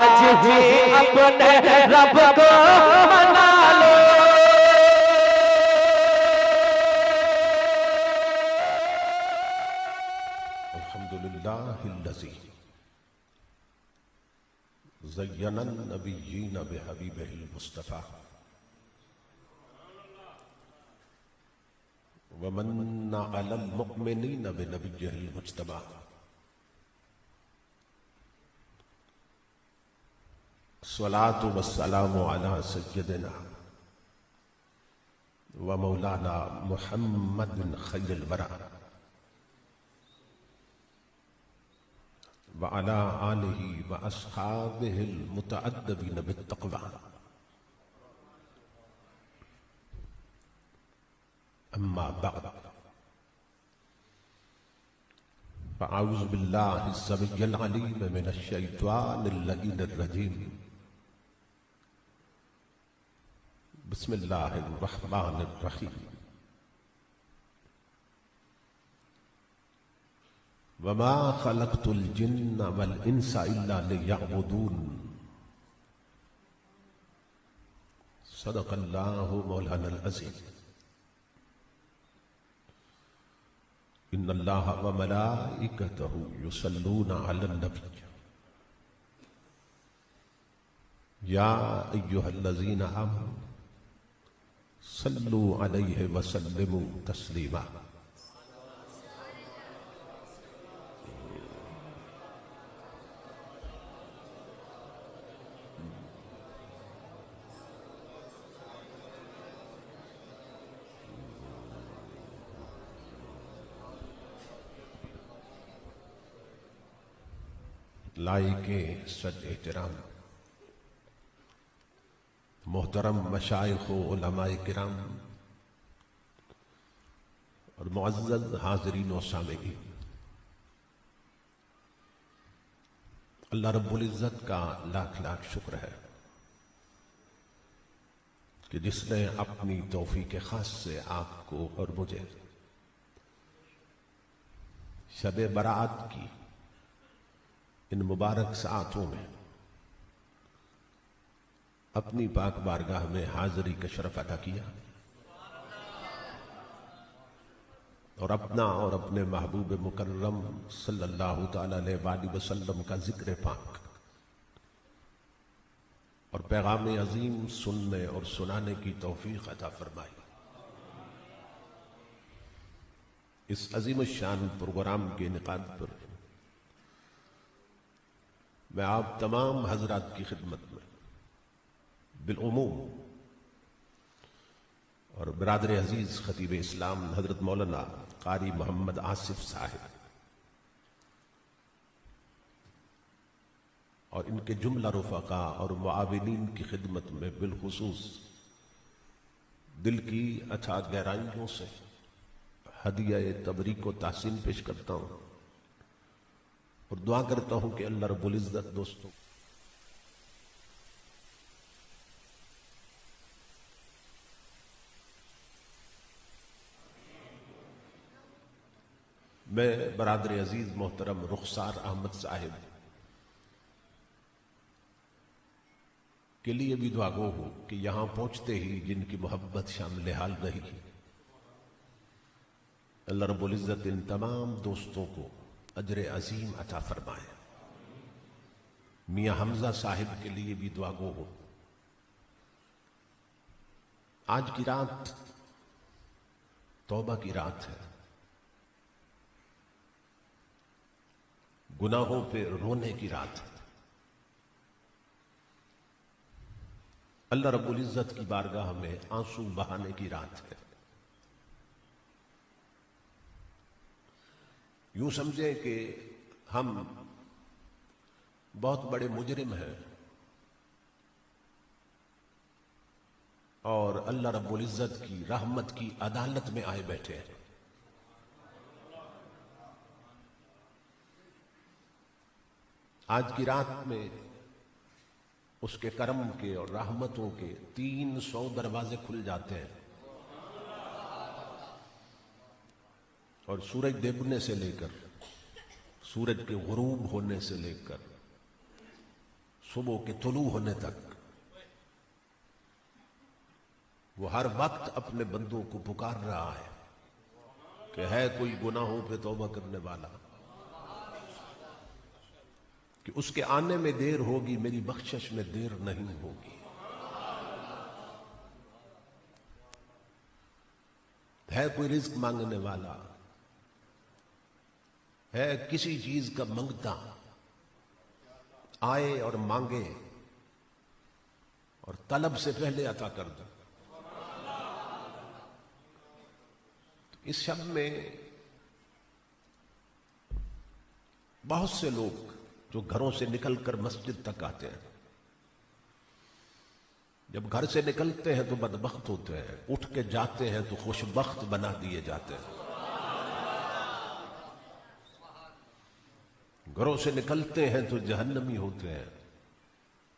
آج ہی اپنے رب کو منا لو الحمدللہ الذی زین النبیین بحبیبہ المصطفیٰ ومن علی المؤمنین بنبیہ المجتبیٰ الصلاة والسلام علی سیدنا ومولانا محمد خیر الورى وعلى آلہ واصحابہ المتأدبین بالتقوی اما بعد فاعوذ باللہ السمیع العلیم من الشیطان اللعین الرجیم بسم اللہ الرحمن الرحیم وما خلقت الجن والانس الا لیعبدون صدق اللہ مولانا العظیم ان اللہ وملائکتہ یصلون علی النبی یا ایہا الذین آمنوا صلوا علیہ وسلموا تسلیما لائق صد احترام محترم مشائخ و علماء کرام اور معزز حاضرین و سامعین، اللہ رب العزت کا لاکھ لاکھ شکر ہے کہ جس نے اپنی توفیق خاص سے آپ کو اور مجھے شب برات کی ان مبارک ساعتوں میں اپنی پاک بارگاہ میں حاضری کا شرف عطا کیا اور اپنا اور اپنے محبوب مکرم صلی اللہ تعالی علیہ وآلہ وسلم کا ذکر پاک اور پیغام عظیم سننے اور سنانے کی توفیق عطا فرمائی۔ اس عظیم الشان پروگرام کے انعقاد پر میں آپ تمام حضرات کی خدمت میں بالعموم اور برادر عزیز خطیب اسلام حضرت مولانا قاری محمد آصف صاحب اور ان کے جملہ رفقاء اور معاونین کی خدمت میں بالخصوص دل کی اتھا گہرائیوں سے ہدیہ تبریک و تحسین پیش کرتا ہوں اور دعا کرتا ہوں کہ اللہ رب العزت دوستوں میں برادر عزیز محترم رخسار احمد صاحب کے لیے بھی دعا گو ہوں کہ یہاں پہنچتے ہی جن کی محبت شامل حال رہی، اللہ رب العزت ان تمام دوستوں کو اجر عظیم عطا فرمائے۔ میاں حمزہ صاحب کے لیے بھی دعا گو ہو۔ آج کی رات توبہ کی رات ہے، گناہوں پہ رونے کی رات ہے، اللہ رب العزت کی بارگاہ میں آنسو بہانے کی رات ہے۔ یوں سمجھیں کہ ہم بہت بڑے مجرم ہیں اور اللہ رب العزت کی رحمت کی عدالت میں آئے بیٹھے ہیں۔ آج کی رات میں اس کے کرم کے اور رحمتوں کے 300 دروازے کھل جاتے ہیں اور سورج ڈوبنے سے لے کر سورج کے غروب ہونے سے لے کر صبح کے طلوع ہونے تک وہ ہر وقت اپنے بندوں کو پکار رہا ہے کہ ہے کوئی گناہوں پہ توبہ کرنے والا، کہ اس کے آنے میں دیر ہوگی، میری بخشش میں دیر نہیں ہوگی۔ ہے کوئی رزق مانگنے والا، ہے کسی چیز کا منگتا، آئے اور مانگے اور طلب سے پہلے عطا کر دو۔ اس شب میں بہت سے لوگ جو گھروں سے نکل کر مسجد تک آتے ہیں، جب گھر سے نکلتے ہیں تو بدبخت ہوتے ہیں، اٹھ کے جاتے ہیں تو خوشبخت بنا دیے جاتے ہیں۔ گھروں سے نکلتے ہیں تو جہنمی ہوتے ہیں،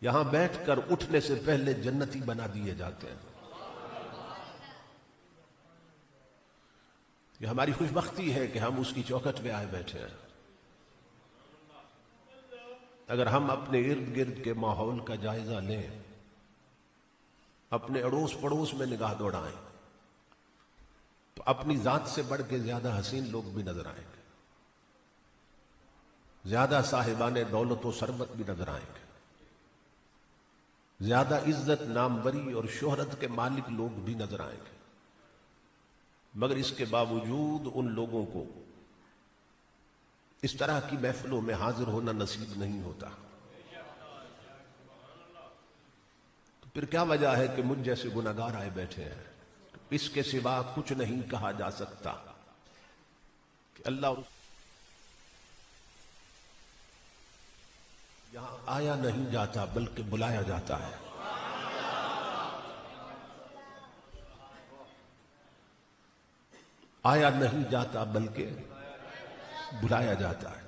یہاں بیٹھ کر اٹھنے سے پہلے جنتی بنا دیے جاتے ہیں۔ یہ ہماری خوش بختی ہے کہ ہم اس کی چوکھٹ پہ آئے بیٹھے ہیں۔ اگر ہم اپنے ارد گرد کے ماحول کا جائزہ لیں، اپنے اڑوس پڑوس میں نگاہ دوڑائیں، تو اپنی ذات سے بڑھ کے زیادہ حسین لوگ بھی نظر آئیں گے، زیادہ صاحبان دولت و ثروت بھی نظر آئیں گے، زیادہ عزت، ناموری اور شہرت کے مالک لوگ بھی نظر آئیں گے، مگر اس کے باوجود ان لوگوں کو اس طرح کی محفلوں میں حاضر ہونا نصیب نہیں ہوتا۔ تو پھر کیا وجہ ہے کہ مجھ جیسے گناہگار آئے بیٹھے ہیں؟ اس کے سوا کچھ نہیں کہا جا سکتا کہ اللہ یہاں آیا نہیں جاتا بلکہ بلایا جاتا ہے۔ آیا نہیں جاتا بلکہ بلایا جاتا ہے۔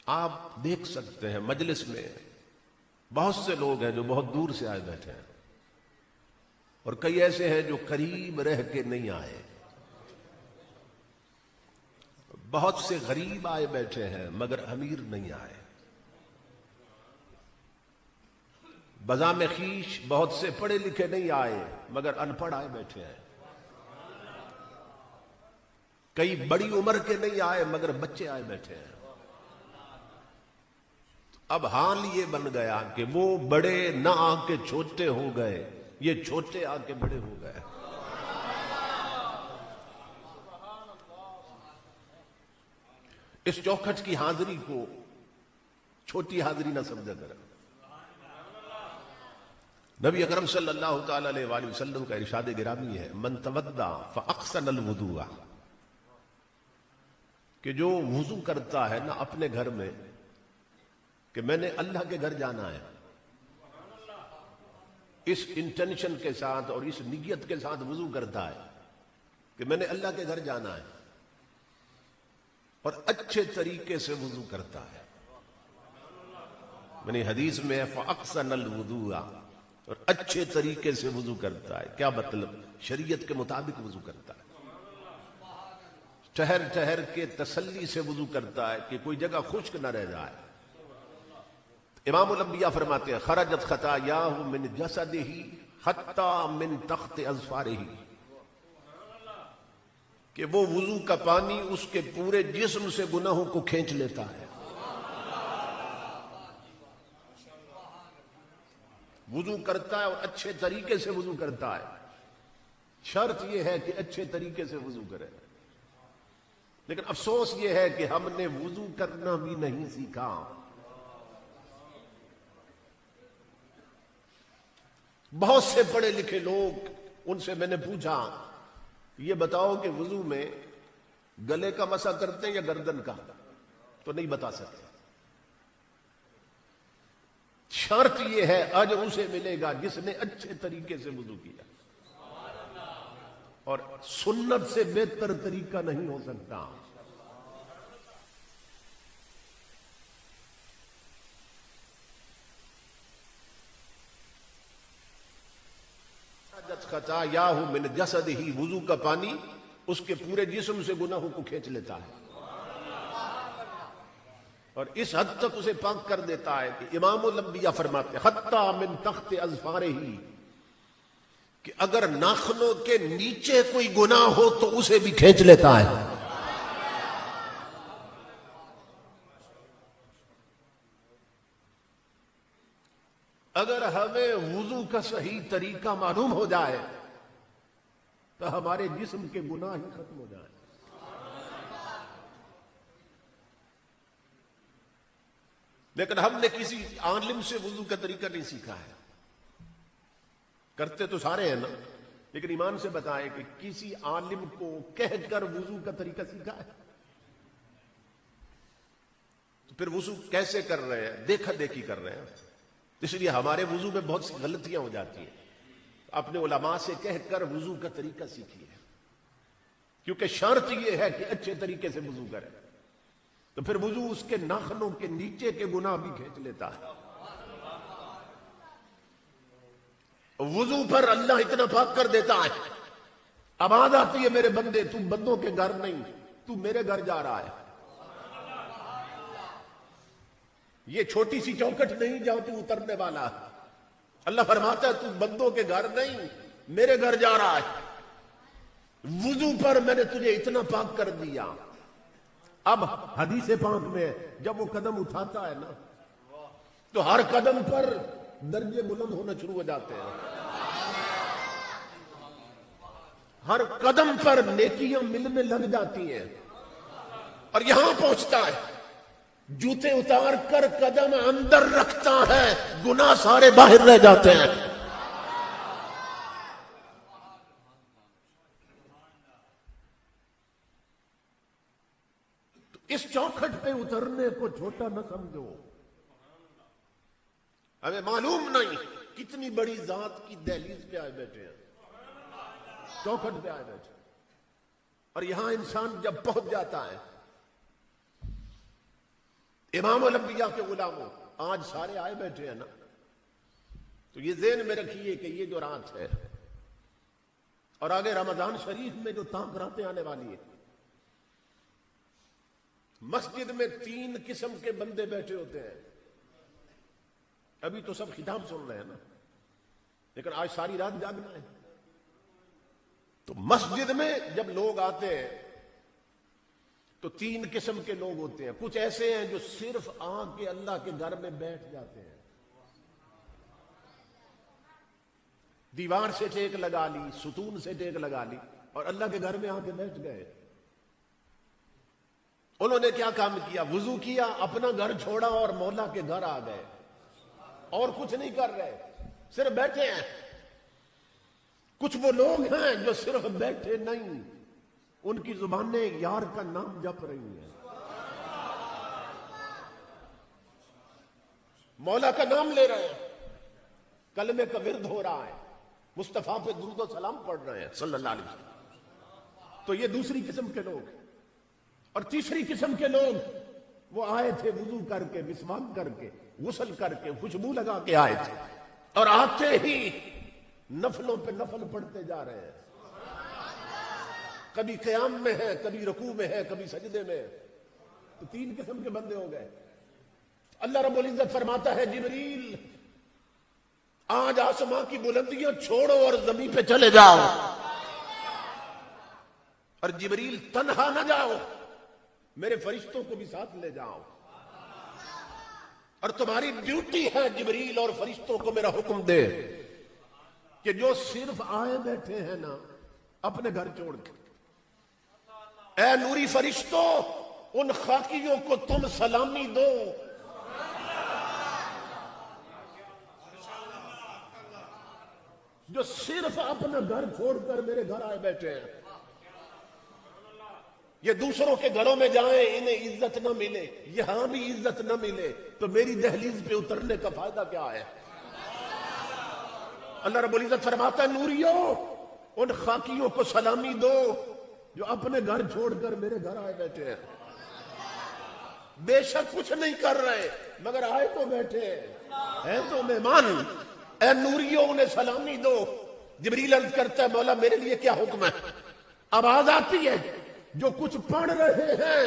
آپ دیکھ سکتے ہیں مجلس میں بہت سے لوگ ہیں جو بہت دور سے آئے بیٹھے ہیں، اور کئی ایسے ہیں جو قریب رہ کے نہیں آئے۔ بہت سے غریب آئے بیٹھے ہیں مگر امیر نہیں آئے۔ بزام خیش بہت سے پڑھے لکھے نہیں آئے مگر ان پڑھ آئے بیٹھے ہیں۔ کئی بڑی عمر کے نہیں آئے مگر بچے آئے بیٹھے ہیں۔ اب حال یہ بن گیا کہ وہ بڑے نہ آ کے چھوٹے ہو گئے، یہ چھوٹے آ کے بڑے ہو گئے۔ اس چوکھٹ کی حاضری کو چھوٹی حاضری نہ سمجھا کریں۔ نبی اکرم صلی اللہ تعالی علیہ وآلہ وسلم کا ارشاد گرامی ہے، من تودع فاحسن الوضوء، کہ جو وضو کرتا ہے نا اپنے گھر میں کہ میں نے اللہ کے گھر جانا ہے، اس انٹینشن کے ساتھ اور اس نیت کے ساتھ وضو کرتا ہے کہ میں نے اللہ کے گھر جانا ہے، اور اچھے طریقے سے وضو کرتا ہے۔ میں نے حدیث میں ہے فَأَحْسَنَ الْوُضُوءَ، اور اچھے طریقے سے وضو کرتا ہے۔ کیا مطلب؟ شریعت کے مطابق وضو کرتا ہے، ٹھہر ٹھہر کے تسلی سے وضو کرتا ہے کہ کوئی جگہ خشک نہ رہ جائے۔ امام الانبیاء فرماتے ہیں خرجت خطایاہ من جسدہ حتی من تحت اظفارہ، کہ وہ وضو کا پانی اس کے پورے جسم سے گناہوں کو کھینچ لیتا ہے۔ وضو کرتا ہے اور اچھے طریقے سے وضو کرتا ہے۔ شرط یہ ہے کہ اچھے طریقے سے وضو کرے، لیکن افسوس یہ ہے کہ ہم نے وضو کرنا بھی نہیں سیکھا۔ بہت سے پڑھے لکھے لوگ، ان سے میں نے پوچھا یہ بتاؤ کہ وضو میں گلے کا مسح کرتے ہیں یا گردن کا؟ تو نہیں بتا سکتے۔ شرط یہ ہے اجر اسے ملے گا جس نے اچھے طریقے سے وضو کیا، اور سنت سے بہتر طریقہ نہیں ہو سکتا۔ خطایاہ من جسدہ، وضو کا پانی اس کے پورے جسم سے گناہوں کو کھینچ لیتا ہے۔ اور اس حد تک اسے پاک کر دیتا ہے کہ امام الانبیاء فرماتے ہیں حتی من تحت اظفارہ، کہ اگر ناخنوں کے نیچے کوئی گناہ ہو تو اسے بھی کھینچ لیتا ہے۔ اگر ہمیں وضو کا صحیح طریقہ معلوم ہو جائے تو ہمارے جسم کے گناہ ہی ختم ہو جائیں۔ لیکن ہم نے کسی عالم سے وضو کا طریقہ نہیں سیکھا ہے، کرتے تو سارے ہیں نا، لیکن ایمان سے بتائیں کہ کسی عالم کو کہہ کر وضو کا طریقہ سیکھا ہے؟ تو پھر وضو کیسے کر رہے ہیں؟ دیکھا دیکھی کر رہے ہیں، اس لیے ہمارے وضو میں بہت سی غلطیاں ہو جاتی ہیں۔ اپنے علماء سے کہہ کر وضو کا طریقہ سیکھیے، کیونکہ شرط یہ ہے کہ اچھے طریقے سے وضو کرے، تو پھر وضو اس کے ناخنوں کے نیچے کے گناہ بھی کھینچ لیتا ہے۔ وضو پر اللہ اتنا پاک کر دیتا ہے، اب آد آتی ہے میرے بندے تو بندوں کے گھر نہیں، تو میرے گھر جا رہا ہے۔ یہ چھوٹی سی چوکٹ نہیں جہاں تو اترنے والا ہے، اللہ فرماتا ہے تو بندوں کے گھر نہیں میرے گھر جا رہا ہے۔ وضو پر میں نے تجھے اتنا پاک کر دیا۔ اب حدیث پاک میں جب وہ قدم اٹھاتا ہے نا تو ہر قدم پر درجے بلند ہونا شروع ہو جاتے ہیں، ہر قدم پر نیکیاں ملنے لگ جاتی ہیں، اور یہاں پہنچتا ہے جوتے اتار کر قدم اندر رکھتا ہے، گناہ سارے باہر رہ جاتے ہیں۔ تو اس چوکھٹ پہ اترنے کو چھوٹا نہ سمجھو، ہمیں معلوم نہیں کتنی بڑی ذات کی دہلیز پہ آئے بیٹھے ہیں، چوکھٹ پہ آئے بیٹھے ہیں، اور یہاں انسان جب پہنچ جاتا ہے، امام الانبیاء کے غلاموں آج سارے آئے بیٹھے ہیں نا، تو یہ ذہن میں رکھیے کہ یہ جو رات ہے اور آگے رمضان شریف میں جو تاک راتیں آنے والی ہیں، مسجد میں 3 قسم کے بندے بیٹھے ہوتے ہیں۔ ابھی تو سب خطاب سن رہے ہیں نا، لیکن آج ساری رات جاگنا ہے۔ تو مسجد میں جب لوگ آتے ہیں تو 3 قسم کے لوگ ہوتے ہیں۔ کچھ ایسے ہیں جو صرف آ کے اللہ کے گھر میں بیٹھ جاتے ہیں، دیوار سے ٹیک لگا لی، ستون سے ٹیک لگا لی، اور اللہ کے گھر میں آ کے بیٹھ گئے۔ انہوں نے کیا کام کیا؟ وضو کیا، اپنا گھر چھوڑا اور مولا کے گھر آ گئے، اور کچھ نہیں کر رہے، صرف بیٹھے ہیں۔ کچھ وہ لوگ ہیں جو صرف بیٹھے نہیں، ان کی زبانیں یار کا نام جپ رہی ہیں، مولا کا نام لے رہے ہیں، کلمے کا ورد ہو رہا ہے، مصطفیٰ پہ درود و سلام پڑھ رہے ہیں صلی اللہ علیہ وسلم۔ تو یہ دوسری قسم کے لوگ۔ اور تیسری قسم کے لوگ وہ آئے تھے وضو کر کے، مسواک کر کے، غسل کر کے، خوشبو لگا کے آئے تھے، اور آتے ہی نفلوں پہ نفل پڑھتے جا رہے ہیں، کبھی قیام میں ہے، کبھی رکوع میں ہے، کبھی سجدے میں۔ تو 3 قسم کے بندے ہو گئے۔ اللہ رب العزت فرماتا ہے جبریل آج آسمان کی بلندیاں چھوڑو اور زمین پہ چلے جاؤ، اور جبریل تنہا نہ جاؤ، میرے فرشتوں کو بھی ساتھ لے جاؤ، اور تمہاری ڈیوٹی ہے جبریل اور فرشتوں کو میرا حکم دے کہ جو صرف آئے بیٹھے ہیں نا اپنے گھر چھوڑ کے، اے نوری فرشتوں ان خاکیوں کو تم سلامی دو، جو صرف اپنا گھر چھوڑ کر میرے گھر آئے بیٹھے ہیں۔ یہ دوسروں کے گھروں میں جائیں انہیں عزت نہ ملے، یہاں بھی عزت نہ ملے، تو میری دہلیز پہ اترنے کا فائدہ کیا ہے؟ اللہ رب العزت فرماتا ہے نوریو ان خاکیوں کو سلامی دو جو اپنے گھر چھوڑ کر میرے گھر آئے بیٹھے ہیں، بے شک کچھ نہیں کر رہے مگر آئے تو بیٹھے ہیں تو مہمان۔ اے نوریو انہیں سلامی دو۔ جبریل عرض کرتا ہے مولا میرے لیے کیا حکم ہے؟ آواز آتی ہے جو کچھ پڑھ رہے ہیں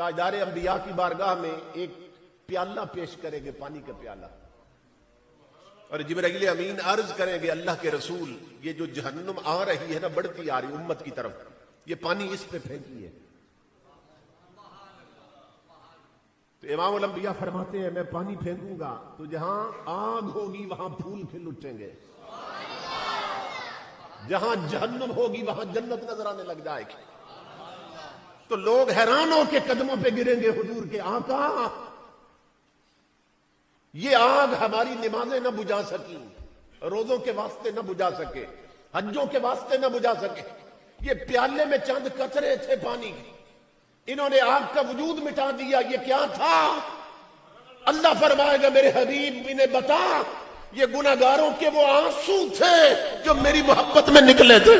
تاجدار انبیاء کی بارگاہ میں ایک پیالہ پیش کریں گے، پانی کا پیالہ، اور جبرائیل امین عرض کریں گے اللہ کے رسول یہ جو جہنم آ رہی ہے نا، بڑھتی آ رہی امت کی طرف، یہ پانی اس پہ پھینکیے۔ تو امام الانبیاء فرماتے ہیں میں پانی پھینکوں گا تو جہاں آگ ہوگی وہاں پھول کھل اٹھیں گے، جہاں جہنم ہوگی وہاں جنت نظر آنے لگ جائے گی۔ تو لوگ حیران ہو کے قدموں پہ گریں گے حضور کے، آقا یہ آگ ہماری نمازیں نہ بجھا سکی، روزوں کے واسطے نہ بجھا سکے، حجوں کے واسطے نہ بجھا سکے، یہ پیالے میں چند قطرے تھے پانی کے، انہوں نے آگ کا وجود مٹا دیا۔ یہ کیا تھا؟ اللہ فرمائے گا میرے حبیب انہیں بتا، یہ گناہگاروں کے وہ آنسو تھے جو میری محبت میں نکلے تھے۔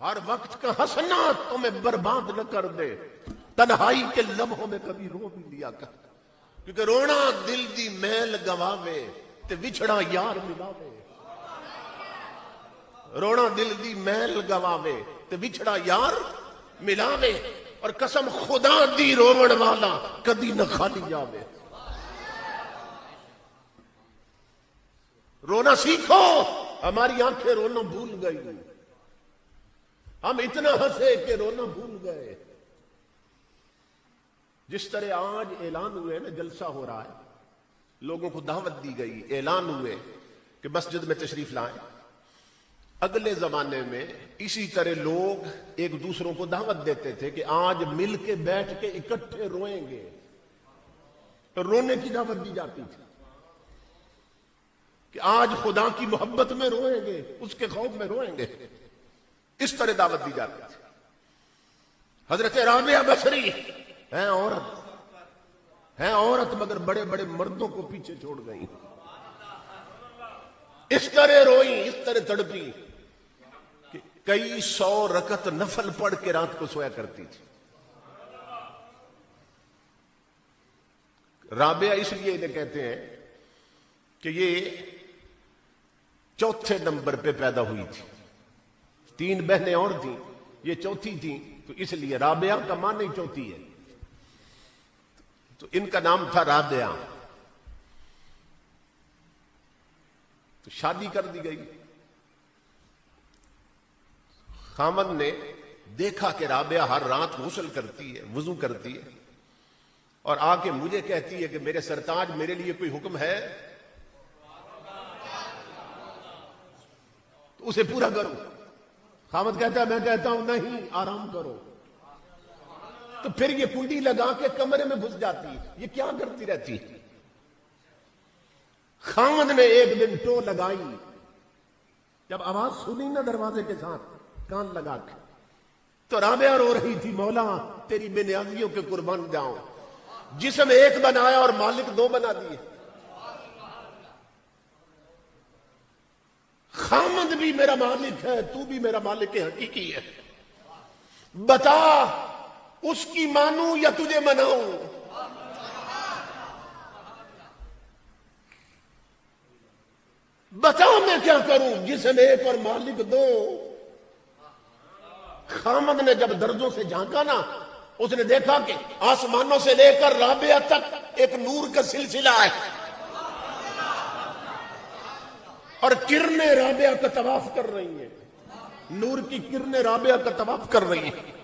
ہر وقت کا حسنات تمہیں برباد نہ کر دے، تنہائی کے لمحوں میں کبھی رو بھی لیا کر، کیونکہ رونا دل دی میل گواوے تے وچھڑا یار ملاوے، رونا دل دی میل گواوے تے وچھڑا یار ملاوے، اور قسم خدا دی روون والا کدی نہ خالی جاوے۔ رونا سیکھو، ہماری آنکھیں رونا بھول گئی، ہم اتنا ہنسے کہ رونا بھول گئے۔ جس طرح آج اعلان ہوئے نا، جلسہ ہو رہا ہے، لوگوں کو دعوت دی گئی، اعلان ہوئے کہ مسجد میں تشریف لائیں، اگلے زمانے میں اسی طرح لوگ ایک دوسروں کو دعوت دیتے تھے کہ آج مل کے بیٹھ کے اکٹھے روئیں گے، رونے کی دعوت دی جاتی تھی کہ آج خدا کی محبت میں روئیں گے، اس کے خوف میں روئیں گے، اس طرح دعوت دی جاتی تھی۔ حضرت رابعہ بصری ہیں عورت مگر بڑے بڑے مردوں کو پیچھے چھوڑ گئی، اس طرح روئی، اس طرح تڑپی کہ کئی 100 رکعت نفل پڑھ کے رات کو سویا کرتی تھی۔ رابعہ اس لیے انہیں کہتے ہیں کہ یہ چوتھے نمبر پہ پیدا ہوئی تھی، 3 بہنیں اور تھیں، یہ چوتھی تھی، تو اس لیے رابعہ کا معنی چوتھی ہے، تو ان کا نام تھا رابعہ۔ تو شادی کر دی گئی، خامد نے دیکھا کہ رابعہ ہر رات غسل کرتی ہے، وضو کرتی ہے، اور آ کے مجھے کہتی ہے کہ میرے سرتاج میرے لیے کوئی حکم ہے تو اسے پورا کرو۔ خامد کہتا ہے میں کہتا ہوں نہیں، آرام کرو، تو پھر یہ کنڈی لگا کے کمرے میں گھس جاتی ہے، یہ کیا کرتی رہتی ہے؟ خامد نے ایک دن ٹو لگائی، جب آواز سنی نا دروازے کے ساتھ کان لگا کے، تو رابعہ رو رہی تھی، مولا تیری بے نیازیوں کے قربان جاؤں، جسم ایک بنایا اور مالک 2 بنا دیے۔ خامد بھی میرا مالک ہے، تو بھی میرا مالک حقیقی ہے، بتا اس کی مانوں یا تجھے مناؤں؟ بتا میں کیا کروں، جسم ایک اور مالک 2۔ خامد نے جب درجوں سے جھانکا نا، اس نے دیکھا کہ آسمانوں سے لے کر رابعہ تک ایک نور کا سلسلہ ہے، اور کرنیں رابعہ کا طواف کر رہی ہیں، نور کی کرنیں رابعہ کا طواف کر رہی ہیں۔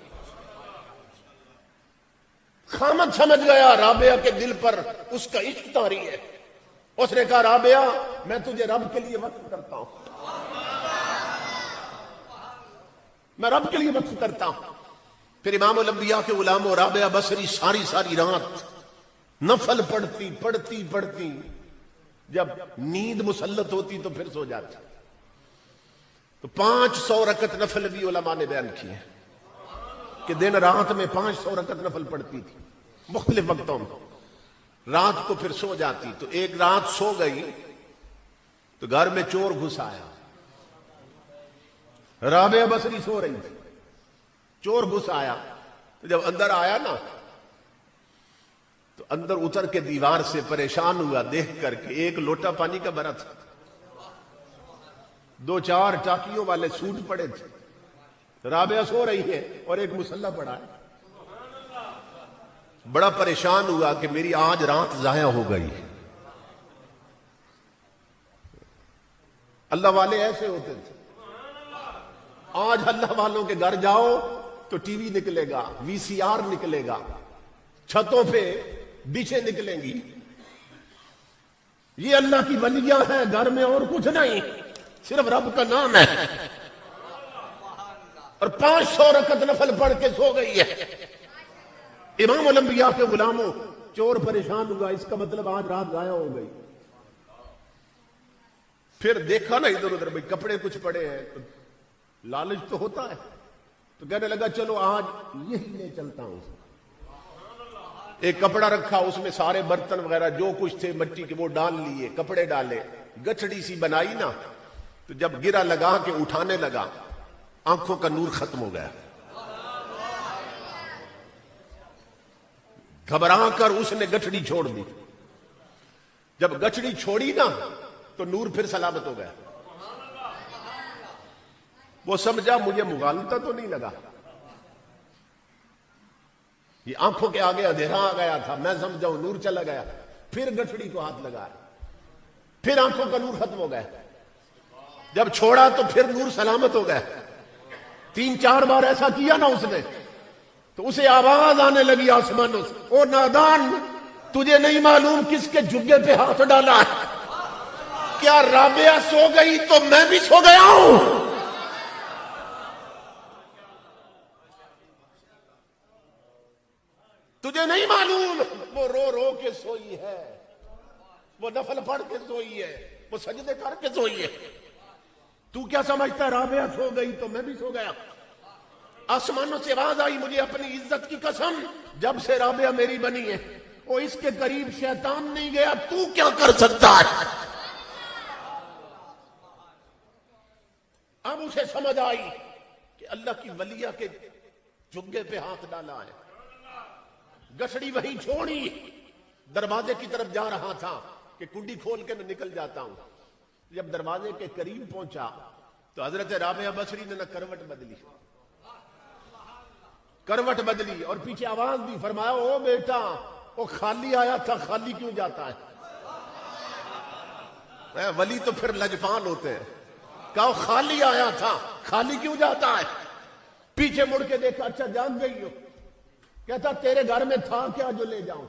خامد سمجھ گیا رابعہ کے دل پر اس کا عشق طاری ہے، اس نے کہا رابعہ میں تجھے رب کے لیے وقف کرتا ہوں، میں رب کے لیے وقف کرتا ہوں۔ پھر امام الانبیاء کے غلام و رابعہ بصری ساری رات نفل پڑھتی، جب نیند مسلط ہوتی تو پھر سو جاتی۔ تو 500 رکعت نفل بھی علماء نے بیان کیے کہ دن رات میں 500 رکعت نفل پڑھتی تھی مختلف وقتوں میں، رات کو پھر سو جاتی۔ تو ایک رات سو گئی تو گھر میں چور گھس آیا، رابعہ بصری سو رہی تھی، چور گھس آیا، تو جب اندر آیا نا تو اندر اتر کے دیوار سے پریشان ہوا دیکھ کر کے ایک لوٹا پانی کا بھرا تھا، دو چار ٹاکیوں والے سوٹ پڑے تھے. رابعہ سو رہی ہے اور ایک مسلح پڑا ہے. بڑا پریشان ہوا کہ میری آج رات ضائع ہو گئی. اللہ والے ایسے ہوتے تھے. آج اللہ والوں کے گھر جاؤ تو ٹی وی نکلے گا, وی سی آر نکلے گا, چھتوں پہ ڈشیں نکلیں گی. یہ اللہ کی ولیاں ہیں, گھر میں اور کچھ نہیں, صرف رب کا نام ہے. اور 500 رکعت نفل پڑھ کے سو گئی ہے. امام الانبیاء کے غلاموں, چور پریشان ہوا, اس کا مطلب آج رات ضائع ہو گئی. پھر دیکھا نا ادھر ادھر, بھائی کپڑے کچھ پڑے ہیں, تو لالچ تو ہوتا ہے, تو کہنے لگا چلو آج یہی لے چلتا ہوں. ایک کپڑا رکھا, اس میں سارے برتن وغیرہ جو کچھ تھے مٹی کے وہ ڈال لیے, کپڑے ڈالے, گچھڑی سی بنائی نا, تو جب گرا لگا کے اٹھانے لگا, آنکھوں کا نور ختم ہو گیا. گھبرا کر اس نے گٹھڑی چھوڑ دی. جب گٹھڑی چھوڑی نا تو نور پھر سلامت ہو گیا. وہ سمجھا مجھے مغالطہ تو نہیں لگا, یہ آنکھوں کے آگے اندھیرا آ گیا تھا, میں سمجھاؤں نور چلا گیا. پھر گٹھڑی کو ہاتھ لگا, پھر آنکھوں کا نور ختم ہو گیا. جب چھوڑا تو پھر نور سلامت ہو گیا. 3-4 بار ایسا کیا نا اس نے, تو اسے آواز آنے لگی آسمانوں سے, او نادان, تجھے نہیں معلوم کس کے جھگے پہ ہاتھ ڈالا ہے؟ کیا رابعہ سو گئی تو میں بھی سو گیا ہوں؟ تجھے نہیں معلوم, وہ رو رو کے سوئی ہے, وہ نفل پڑھ کے سوئی ہے, وہ سجدے کر کے سوئی ہے. تو کیا سمجھتا ہے رابعہ سو گئی تو میں بھی سو گیا؟ آسمانوں سے آواز آئی, مجھے اپنی عزت کی قسم, جب سے رابعہ میری بنی ہے وہ اس کے قریب شیطان نہیں گیا, تو کیا کر سکتا ہے؟ اب اسے سمجھ آئی کہ اللہ کی ولیہ کے جھگے پہ ہاتھ ڈالا ہے. گٹھڑی وہیں چھوڑی, دروازے کی طرف جا رہا تھا کہ کنڈی کھول کے میں نکل جاتا ہوں. جب دروازے کے قریب پہنچا تو حضرت رابعہ بصری نے نہ کروٹ بدلی اور پیچھے آواز دی, فرمایا او بیٹا, وہ خالی آیا تھا, خالی کیوں جاتا ہے؟ ولی تو پھر لجپال ہوتے ہیں. کہا خالی آیا تھا, خالی کیوں جاتا ہے؟ پیچھے مڑ کے دیکھا, اچھا جان گئی ہو. کہتا تیرے گھر میں تھا کیا جو لے جاؤں؟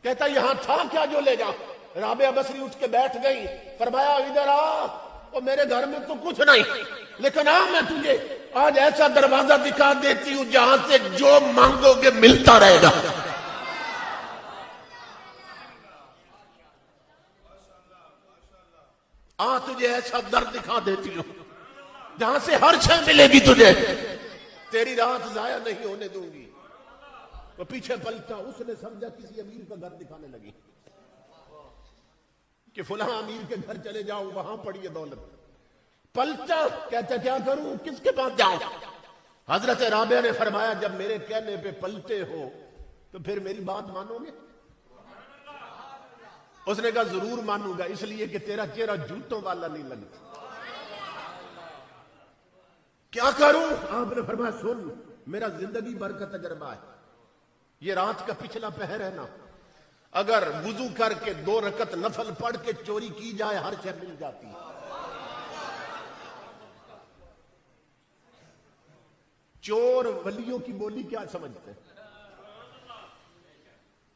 کہتا یہاں تھا کیا جو لے جاؤں؟ رابعہ بصری اٹھ کے بیٹھ گئی, فرمایا ادھر آ, وہ میرے گھر میں تو کچھ نہیں, لیکن میں تجھے آج ایسا دروازہ دکھا دیتی ہوں جہاں سے جو مانگو گے ملتا رہے گا. تجھے ایسا در دکھا دیتی ہوں جہاں سے ہر شے ملے گی تجھے, تیری رات ضائع نہیں ہونے دوں گی. وہ پیچھے پلٹا, اس نے سمجھا کسی امیر کا گھر دکھانے لگی کہ فلاں امیر کے گھر چلے جاؤ, وہاں پڑی ہے دولت. پلٹا, کہتا کیا کروں, کس کے پاس جاؤں؟ حضرت رابعہ نے فرمایا جب میرے کہنے پہ پلٹے ہو تو پھر میری بات مانو گے؟ اس نے کہا ضرور مانوں گا, اس لیے کہ تیرا چہرہ جوتوں والا نہیں لگتا. کیا کروں؟ آپ نے فرمایا سن, میرا زندگی بھر کا تجربہ ہے, یہ رات کا پچھلا پہر ہے نا, اگر وضو کر کے 2 رکعت نفل پڑھ کے چوری کی جائے ہر شے مل جاتی ہے. چور ولیوں کی بولی کیا سمجھتے ہیں؟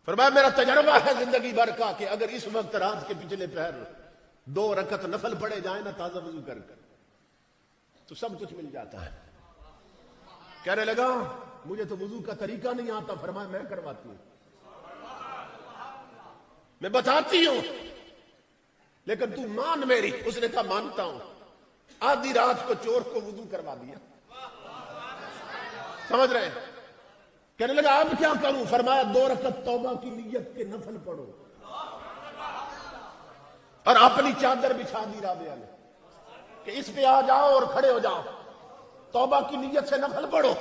فرمایا میرا تجربہ ہے زندگی بھر کا کہ اگر اس وقت رات کے پچھلے پہر 2 رکعت نفل پڑھے جائیں نا تازہ وضو کر کر, تو سب کچھ مل جاتا ہے. کہنے لگا مجھے تو وضو کا طریقہ نہیں آتا. فرمایا میں کرواتی ہوں, میں بتاتی ہوں, لیکن تو مان میری. اس نے کہا مانتا ہوں. آدھی رات کو چور کو وضو کروا دیا. سمجھ رہے ہیں؟ کہنے لگا اب کیا کروں؟ فرمایا 2 رکعت توبہ کی نیت کے نفل پڑھو, اور اپنی چادر بچھا دی رابعہ نے کہ اس پہ آ جاؤ اور کھڑے ہو جاؤ, توبہ کی نیت سے نفل پڑھو.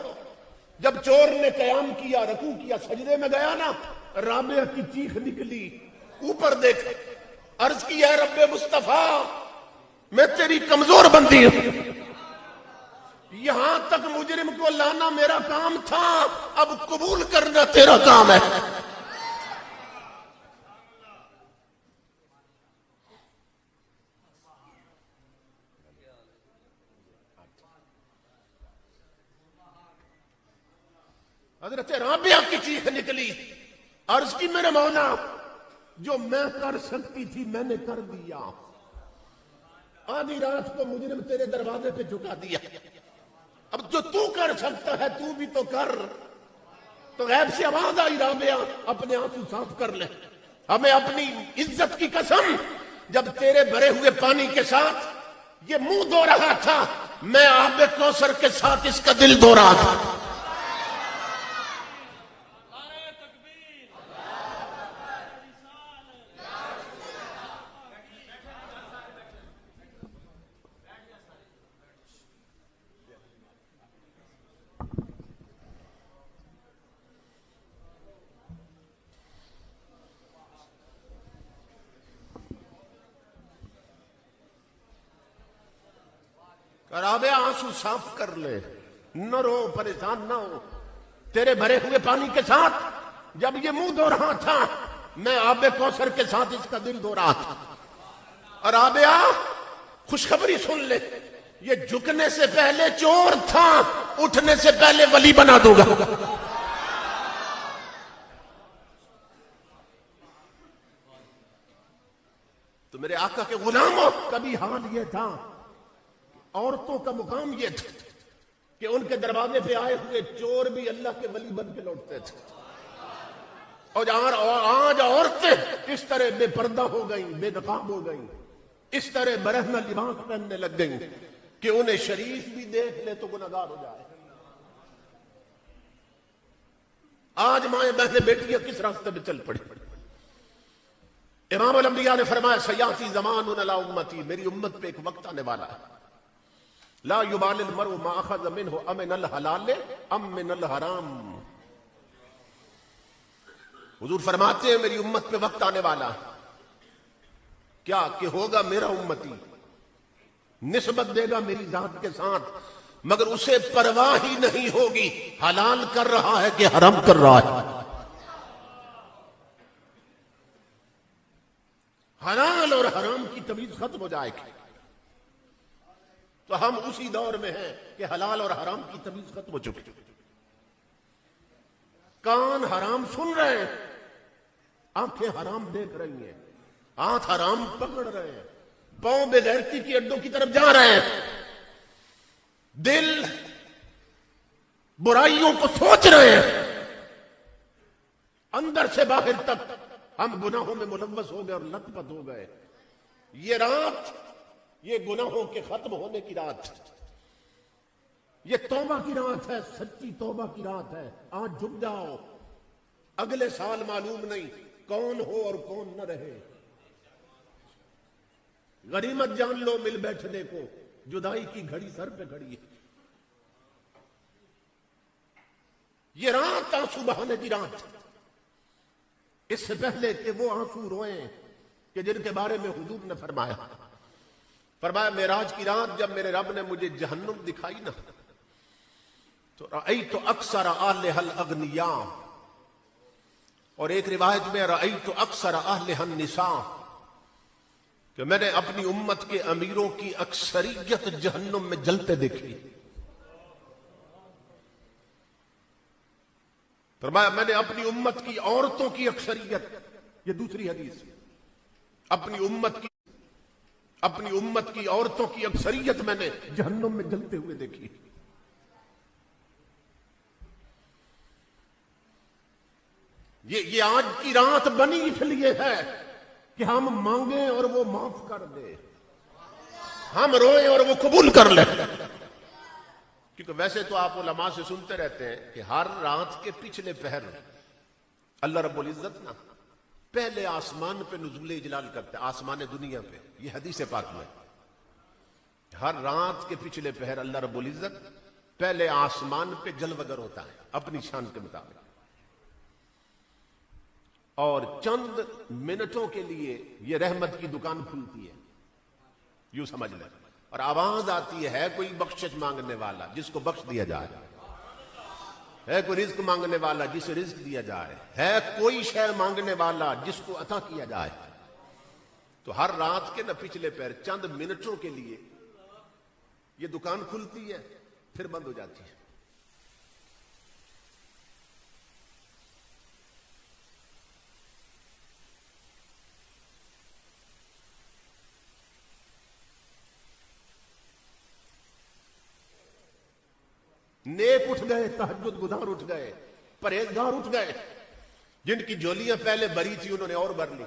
جب چور نے قیام کیا, رکوع کیا, سجدے میں گیا نا, رابعہ کی چیخ نکلی, اوپر دیکھ, عرض کی ہے رب مصطفیٰ میں تیری کمزور بندی ہوں. یہاں تک مجرم کو لانا میرا کام تھا، اب قبول کرنا تیرا کام ہے. حضرت رابعہ کی چیخ نکلی، عرض کی میرے مولا جو میں کر سکتی تھی میں نے کر دیا. آدھی رات کو مجرم تیرے دروازے پہ جھکا دیا، اب جو تو کر سکتا ہے تو بھی تو کر. تو غیب سے آواز آئی، رابعہ اپنے آنسو صاف کر لے. ہمیں اپنی عزت کی قسم، جب تیرے بھرے ہوئے پانی کے ساتھ یہ منہ دھو رہا تھا، میں آب کوثر کے ساتھ اس کا دل دھو رہا تھا. رابعہ آنسو صاف کر لے، نہ رو، پریشان نہ ہو. تیرے بھرے ہوئے پانی کے ساتھ جب یہ منہ دھو رہا تھا، میں آب کوثر کے ساتھ اس کا دل دھو رہا تھا. اور رابعہ خوشخبری سن لے، یہ جھکنے سے پہلے چور تھا، اٹھنے سے پہلے ولی بنا دوں گا. تو میرے آقا کے غلاموں، کبھی حال یہ تھا، عورتوں کا مقام یہ تھا کہ ان کے دروازے پہ آئے ہوئے چور بھی اللہ کے ولی بن کے لوٹتے تھے. اور آج عورتیں اس طرح بے پردہ ہو گئیں، بے نقاب ہو گئیں، اس طرح برہنہ لباس پہننے لگ گئیں کہ انہیں شریف بھی دیکھ لے تو گناہگار ہو جائے. آج مائیں بہنیں بیٹیاں کس راستے پہ چل پڑی. امام الانبیاء نے فرمایا سیاتی زمان علی امتی، میری امت پہ ایک وقت آنے والا ہے، لا یبال المرء ما اخذ منه امن الحلال ام من الحرام. حضور فرماتے ہیں میری امت پہ وقت آنے والا کیا کہ ہوگا میرا امتی، نسبت دے گا میری ذات کے ساتھ، مگر اسے پرواہ ہی نہیں ہوگی حلال کر رہا ہے کہ حرام کر رہا ہے. حلال اور حرام کی تمیز ختم ہو جائے گی. تو ہم اسی دور میں ہیں کہ حلال اور حرام کی تمیز ختم ہو چکی. کان حرام سن رہے ہیں، آنکھیں حرام دیکھ رہی ہیں، ہاتھ حرام پکڑ رہے ہیں، پاؤں بے غیرتی کی اڈوں کی طرف جا رہے ہیں، دل برائیوں کو سوچ رہے ہیں، اندر سے باہر تک ہم گناہوں میں ملوث ہو گئے اور لت پت ہو گئے. یہ رات، یہ گناہوں کے ختم ہونے کی رات، یہ توبہ کی رات ہے، سچی توبہ کی رات ہے. آج جھک جاؤ، اگلے سال معلوم نہیں کون ہو اور کون نہ رہے. غنیمت جان لو مل بیٹھنے کو، جدائی کی گھڑی سر پہ کھڑی ہے. یہ رات آنسو بہانے کی رات، اس سے پہلے کہ وہ آنسو روئیں کہ جن کے بارے میں حضور نے فرمایا معراج کی رات جب میرے رب نے مجھے جہنم دکھائی نا، تو رأیت اکثر اہلہا الاغنیاء، اور ایک روایت میں رأیت اکثر اہلہا النساء، کہ میں نے اپنی امت کے امیروں کی اکثریت جہنم میں جلتے دیکھی. فرمایا میں نے اپنی امت کی عورتوں کی اکثریت، یہ دوسری حدیث، اپنی امت کی عورتوں کی اکثریت میں نے جہنم میں جلتے ہوئے دیکھی. یہ آج کی رات بنی اس لیے ہے کہ ہم مانگیں اور وہ معاف کر دے، ہم روئیں اور وہ قبول کر لے. کیونکہ ویسے تو آپ علماء سے سنتے رہتے ہیں کہ ہر رات کے پچھلے پہر اللہ رب العزت نا پہلے آسمان پہ نزول اجلال کرتے ہیں، آسمان دنیا پہ. یہ حدیث پاک میں ہر رات کے پچھلے پہر اللہ رب العزت پہلے آسمان پہ جلوگر ہوتا ہے اپنی شان کے مطابق، اور چند منٹوں کے لیے یہ رحمت کی دکان کھلتی ہے. یوں سمجھ لیں. اور آواز آتی ہے کوئی بخشش مانگنے والا جس کو بخش دیا جائے, ہے کوئی رزق مانگنے والا جسے رزق دیا جائے, ہے کوئی شے مانگنے والا جس کو عطا کیا جائے. تو ہر رات کے نہ پچھلے پیر چند منٹوں کے لیے یہ دکان کھلتی ہے, پھر بند ہو جاتی ہے. نیک اٹھ گئے, تہجد گزار اٹھ گئے, پرہیزگار اٹھ گئے. جن کی جولیاں پہلے بھری تھی انہوں نے اور بھر لی.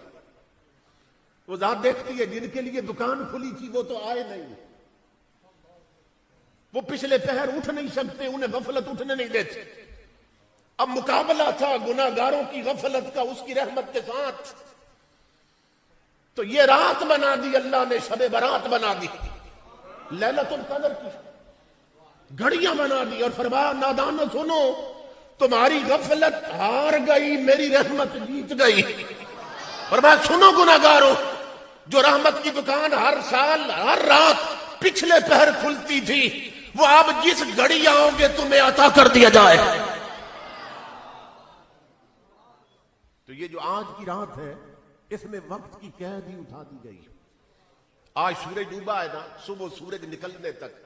وہ ذات دیکھتی ہے جن کے لیے دکان کھلی تھی وہ تو آئے نہیں, وہ پچھلے پہر اٹھ نہیں سکتے, انہیں غفلت اٹھنے نہیں دیتے. اب مقابلہ تھا گناہگاروں کی غفلت کا اس کی رحمت کے ساتھ. تو یہ رات بنا دی اللہ نے, شب برات بنا دی, لیلۃ القدر کی گھڑیاں بنا دی, اور فرمایا نادانو سنو, تمہاری غفلت ہار گئی, میری رحمت جیت گئی. فرمایا سنو گناہگاروں, جو رحمت کی دکان ہر سال ہر رات پچھلے پہر کھلتی تھی, وہ اب جس گھڑی آؤ گے تمہیں عطا کر دیا جائے. تو یہ جو آج کی رات ہے اس میں وقت کی قید ہی اٹھا دی گئی. آج سورج ڈوبا ہے نا, صبح سورج نکلنے تک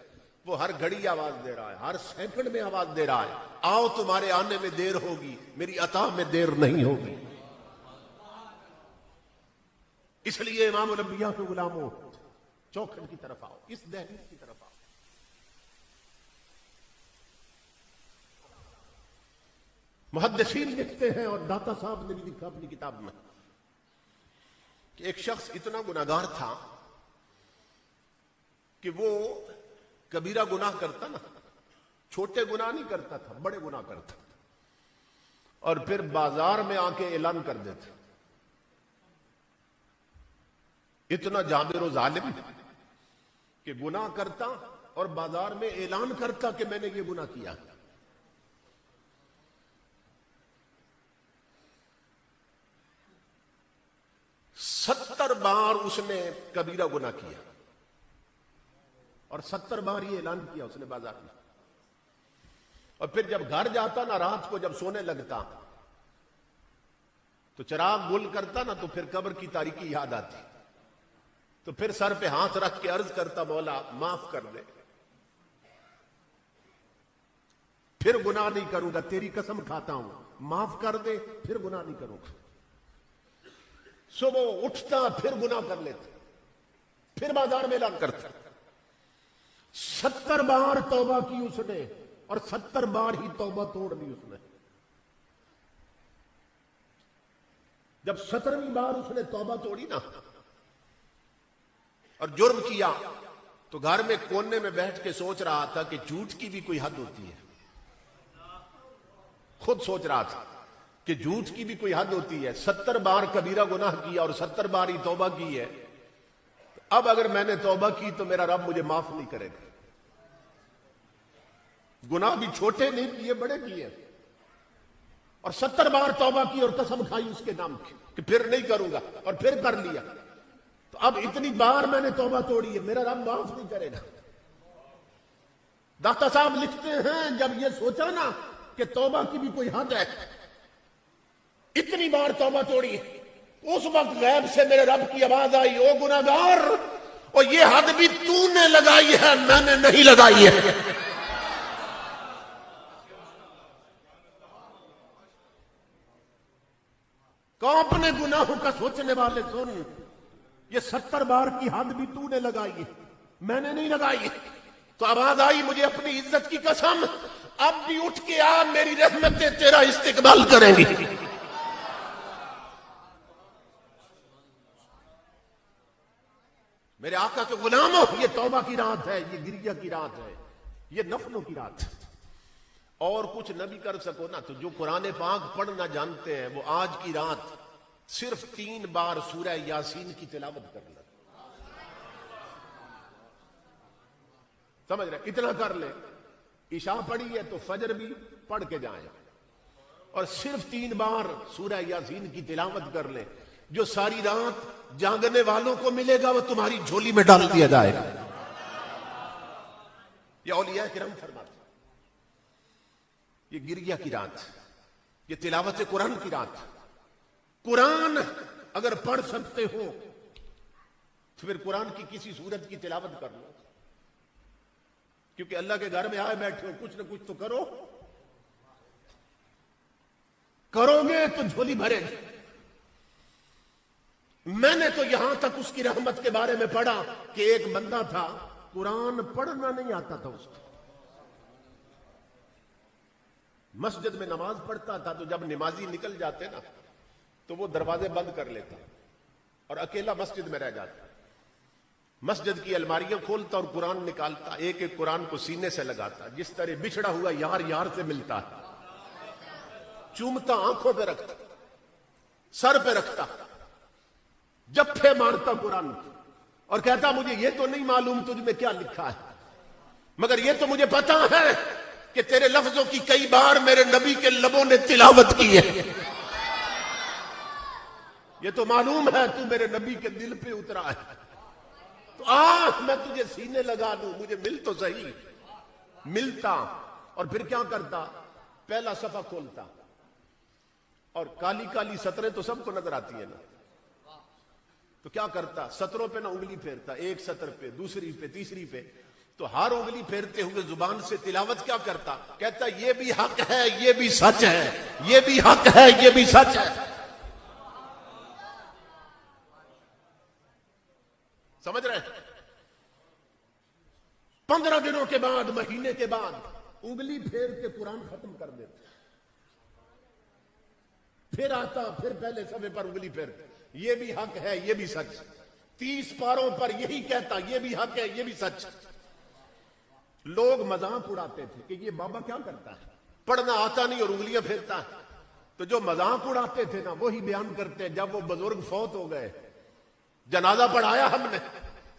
وہ ہر گھڑی آواز دے رہا ہے, ہر سیکنڈ میں آواز دے رہا ہے, آؤ تمہارے آنے میں دیر ہوگی, میری عطا میں دیر نہیں ہوگی. اس لیے امام الانبیاء کے غلاموں, چوکھٹ کی طرف آؤ, اس دہلیز کی طرف آؤ. محدثین لکھتے ہیں, اور داتا صاحب نے بھی لکھا اپنی کتاب میں, کہ ایک شخص اتنا گناہگار تھا کہ وہ کبیرہ گناہ کرتا نا, چھوٹے گناہ نہیں کرتا تھا, بڑے گناہ کرتا, اور پھر بازار میں آ کے اعلان کر دیتے. اتنا جابر و ظالم کہ گناہ کرتا اور بازار میں اعلان کرتا کہ میں نے یہ گناہ کیا. ستر بار اس نے کبیرہ گناہ کیا, اور 70 بار یہ اعلان کیا اس نے بازار میں. اور پھر جب گھر جاتا نا, رات کو جب سونے لگتا تو چراغ گل کرتا نا, تو پھر قبر کی تاریکی یاد آتی, تو پھر سر پہ ہاتھ رکھ کے عرض کرتا مولا معاف کر دے, پھر گناہ نہیں کروں گا, تیری قسم کھاتا ہوں, معاف کر دے, پھر گناہ نہیں کروں گا. صبح اٹھتا پھر گناہ کر لیتا, پھر بازار میں اعلان کرتا. 70 بار توبہ کی اس نے, اور 70 بار ہی توبہ توڑ دی اس نے. جب 17ویں بار اس نے توبہ توڑی نا اور جرم کیا, تو گھر میں کونے میں بیٹھ کے سوچ رہا تھا کہ جھوٹ کی بھی کوئی حد ہوتی ہے. خود سوچ رہا تھا کہ جھوٹ کی بھی کوئی حد ہوتی ہے. 70 بار کبیرہ گناہ کیا اور 70 بار ہی توبہ کی ہے, اب اگر میں نے توبہ کی تو میرا رب مجھے معاف نہیں کرے گا. گناہ بھی چھوٹے نہیں کیے, بڑے کیے, اور 70 بار توبہ کی اور قسم کھائی اس کے نام کی کہ پھر نہیں کروں گا, اور پھر کر لیا. تو اب اتنی بار میں نے توبہ توڑی ہے, میرا رب معاف نہیں کرے گا. داتا صاحب لکھتے ہیں جب یہ سوچا نا کہ توبہ کی بھی کوئی حد ہے, اتنی بار توبہ توڑی, اس وقت غیب سے میرے رب کی آواز آئی, او گناہگار, اور یہ حد بھی تو نے لگائی ہے, میں نے نہیں لگائی ہے. کون اپنے گناہوں کا سوچنے والے سن, یہ 70 بار کی حد بھی تو نے لگائی ہے, میں نے نہیں لگائی. تو آواز آئی, مجھے اپنی عزت کی قسم, اب بھی اٹھ کے آ, میری رحمتیں تیرا استقبال کریں گی. میرے آقا کے غلاموں, یہ توبہ کی رات ہے, یہ گریہ کی رات ہے, یہ نفلوں کی رات ہے. اور کچھ نہ بھی کر سکو نا, تو جو قرآن پاک پڑھنا جانتے ہیں وہ آج کی رات صرف 3 بار سورہ یاسین کی تلاوت کر لیں. سمجھ رہے, اتنا کر لیں. عشاء پڑھی ہے تو فجر بھی پڑھ کے جائیں, اور صرف 3 بار سورہ یاسین کی تلاوت کر لیں. جو ساری رات جاگنے والوں کو ملے گا وہ تمہاری جھولی میں ڈال دیا جائے گا. یہ اولیاء کرام فرماتے ہیں. یہ گریہ کی رات، یہ تلاوت قرآن کی رات. قرآن اگر پڑھ سکتے ہو تو پھر قرآن کی کسی سورت کی تلاوت کر لو، کیونکہ اللہ کے گھر میں آئے بیٹھے ہو، کچھ نہ کچھ تو کرو. کرو گے تو جھولی بھرے گی. میں نے تو یہاں تک اس کی رحمت کے بارے میں پڑھا کہ ایک بندہ تھا قرآن پڑھنا نہیں آتا تھا اس کو. مسجد میں نماز پڑھتا تھا تو جب نمازی نکل جاتے نا تو وہ دروازے بند کر لیتا اور اکیلا مسجد میں رہ جاتا. مسجد کی الماریاں کھولتا اور قرآن نکالتا، ایک ایک قرآن کو سینے سے لگاتا، جس طرح بچھڑا ہوا یار یار سے ملتا ہے. چومتا، آنکھوں پہ رکھتا، سر پہ رکھتا، جپھے مارتا قرآن اور کہتا مجھے یہ تو نہیں معلوم تجھ میں کیا لکھا ہے، مگر یہ تو مجھے پتا ہے کہ تیرے لفظوں کی کئی بار میرے نبی کے لبوں نے تلاوت کی ہے. یہ تو معلوم ہے تو میرے نبی کے دل پہ اترا ہے، تو میں تجھے سینے لگا دوں، مجھے مل تو صحیح. ملتا اور پھر کیا کرتا؟ پہلا صفحہ کھولتا اور کالی کالی سطریں تو سب کو نظر آتی ہیں نا، تو کیا کرتا؟ سطروں پہ نہ انگلی پھیرتا، ایک سطر پہ، دوسری پہ، تیسری پہ، تو ہر انگلی پھیرتے ہوئے زبان سے تلاوت کیا کرتا؟ کہتا یہ بھی حق ہے، یہ بھی سچ ہے، یہ بھی حق ہے، یہ بھی سچ ہے. سمجھ رہے ہیں؟ 15 دنوں کے بعد، مہینے کے بعد انگلی پھیر کے قرآن ختم کر دیتا. پھر آتا، پھر پہلے صفحے پر انگلی پھیرتا، یہ بھی حق ہے، یہ بھی سچ. 30 پاروں پر یہی کہتا، یہ بھی حق ہے، یہ بھی سچ. لوگ مذاق اڑاتے تھے کہ یہ بابا کیا کرتا ہے، پڑھنا آتا نہیں اور انگلیاں پھیرتا ہے. تو جو مذاق اڑاتے تھے نا وہی بیان کرتے. جب وہ بزرگ فوت ہو گئے، جنازہ پڑھایا ہم نے،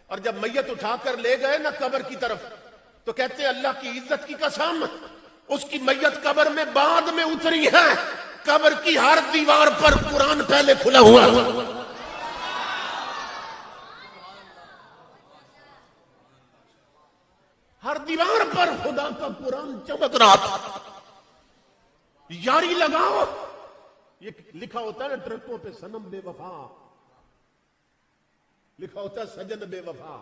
اور جب میت اٹھا کر لے گئے نا قبر کی طرف، تو کہتے اللہ کی عزت کی قسم، اس کی میت قبر میں بعد میں اتری ہے، قبر کی ہر دیوار پر قرآن پہلے کھلا ہوا. ہر دیوار پر خدا کا قرآن چمک رہا تھا. یاری لگاؤ، یہ لکھا ہوتا ہے نا ٹرکوں پہ، صنم بے وفا، لکھا ہوتا ہے سجن بے وفا.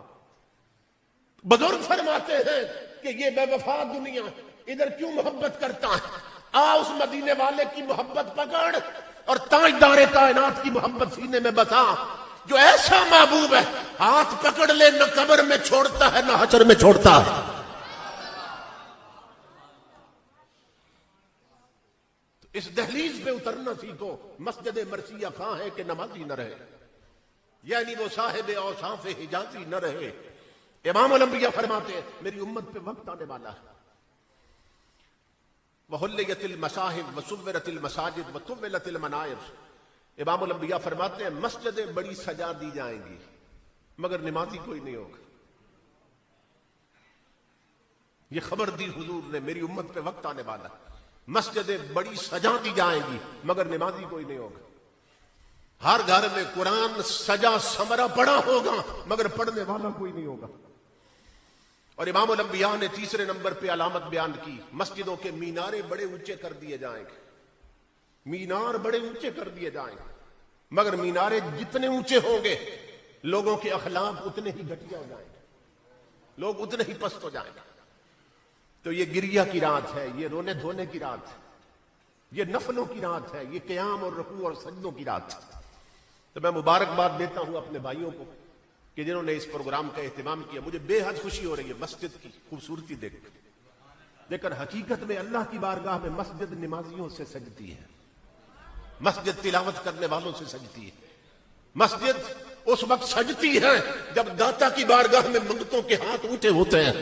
بزرگ فرماتے ہیں کہ یہ بے وفا دنیا ادھر کیوں محبت کرتا ہے؟ آ اس مدینے والے کی محبت پکڑ اور تاجدار کائنات کی محبت سینے میں بسا، جو ایسا محبوب ہے ہاتھ پکڑ لے نہ قبر میں چھوڑتا ہے نہ حشر میں چھوڑتا ہے. تو اس دہلیز پہ اترنا سیکھو. مسجد مرثیہ خواہ ہے کہ نمازی نہ رہے، یعنی وہ صاحب اوصاف حجازی نہ رہے. امام الانبیاء فرماتے ہیں میری امت پہ وقت آنے والا ہے، وحلیت المصاحف وصورت المساجد وطولت المنائر. امام الانبیاء فرماتے ہیں مسجدیں بڑی سجا دی جائیں گی مگر نمازی کوئی نہیں ہوگا. یہ خبر دی حضور نے میری امت پہ وقت آنے والا ہے، مسجدیں بڑی سجا دی جائیں گی مگر نمازی کوئی نہیں ہوگا. ہر گھر میں قرآن سجا سمرا پڑا ہوگا مگر پڑھنے والا کوئی نہیں ہوگا. اور امام الانبیاء نے تیسرے نمبر پہ علامت بیان کی، مسجدوں کے مینارے بڑے اونچے کر دیے جائیں گے. مینار بڑے اونچے کر دیے جائیں گے مگر مینارے جتنے اونچے ہوں گے لوگوں کے اخلاق اتنے ہی گھٹیا ہو جائیں گے، لوگ اتنے ہی پست ہو جائیں گے. تو یہ گریہ کی رات ہے، یہ رونے دھونے کی رات ہے، یہ نفلوں کی رات ہے، یہ قیام اور رکوع اور سجدوں کی رات ہے. تو میں مبارکباد دیتا ہوں اپنے بھائیوں کو کہ جنہوں نے اس پروگرام کا اہتمام کیا. مجھے بے حد خوشی ہو رہی ہے مسجد کی خوبصورتی دیکھ کر، لیکن حقیقت میں اللہ کی بارگاہ میں مسجد نمازیوں سے سجتی ہے، مسجد تلاوت کرنے والوں سے سجتی ہے. مسجد اس وقت سجتی ہے جب داتا کی بارگاہ میں منگتوں کے ہاتھ اونچے ہوتے ہیں،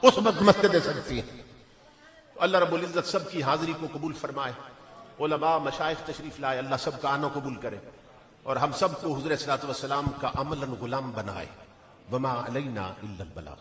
اس وقت مسجدیں سجتی ہیں. اللہ رب العزت سب کی حاضری کو قبول فرمائے. علماء مشائخ تشریف لائے، اللہ سب کا آنا قبول کرے اور ہم سب کو حضور صلی اللہ علیہ وسلم کا عملاً غلام بنائے. وما علینا الا البلاغ.